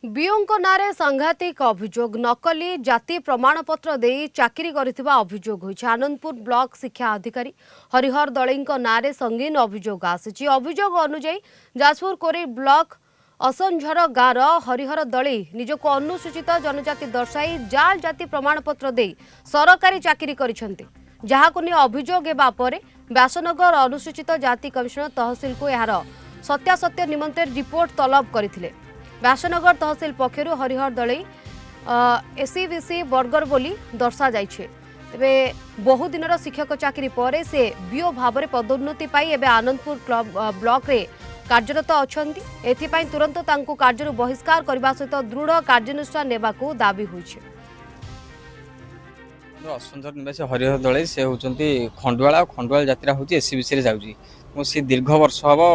बीओंको नारे सांघातिक अभियोग नकली जाति प्रमाणपत्र दे चाकरी करथिबा अभियोग होइछ। आनंदपुर ब्लॉक शिक्षा अधिकारी हरिहर दलईको नारे संगीन अभियोग आसिछि। अभियोग अनुଯାयी जाजपुर कोरी ब्लॉक असंझर गाँवर हरिहर दलई निजको अनुसूचित जनजाति दर्शाई जाल जाति प्रमाणपत्र दे सरकारी चाकरी करिसेंति। जहाको नि अभियोग हेबा परे व्यासनगर अनुसूचित जाति कमिशनर तहसील को यार सत्यासत्य निमंते रिपोर्ट तलब करथिले। व्यासनगर तहसील पक्षरु हरिहर दलई एससीबीसी बर्गर बोली दर्शा जाइछे। तेबे बहु दिनर शिक्षक चाकरी परे से बीओ भाव पदोन्नति पाई एबे आनंदपुर ब्लॉक रे कार्यरत अछंती। एथिपाई तुरंत तांको कार्यरु बहिष्कार करबा सहित दृढ़ कार्यानुष्ठान नेबाकू दाबी होइछे। असंझर निवासी हरिहर दलई से होचंती खंडवाला खंडवाल जात्रा होची एससीबीसी रे जाउची। मो सी दीर्घ वर्ष हबो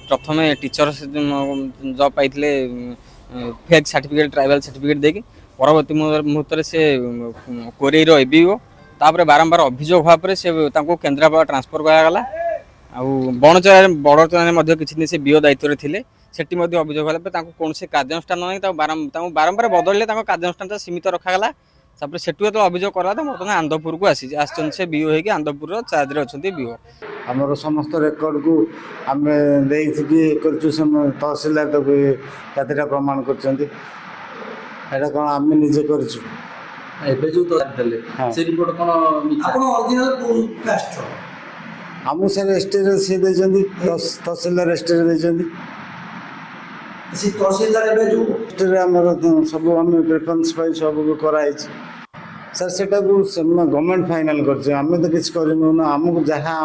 प्रथमे टीचर जॉब पाइथिले फेक सर्टिफिकेट ट्राइबल सर्टिफिकेट देकी परवर्ती मुहूर्त से कोरेईर एबीओ तापर बारंबार अभियोग होगा पर से तांको केन्द्रापड़ा ट्रांसफर करागला। बड़चरा किसी से बीओ दायित्व थे सेठी अभियोग होला कौन से कार्यानुष्ठान नहीं बारंबार बदलले कार्यानुष्ठान सीमित रखागला। सेठू जो अभियोग करा बर्तमान आनंदपुर को आसी से बीओ होगी आनंदपुर चार्ज अच्छा बीओ आमर समस्त रेकर्ड को आम तहसीलदार जातिटा प्रमाण कर कौन आम निजे कर आम सर एसटी सी तहसीलदार एसटी सब आम प्रेफरेंस पाई सब कराई सर से गवर्नमेंट फाइनाल कर तो किसी कर आमको जहाँ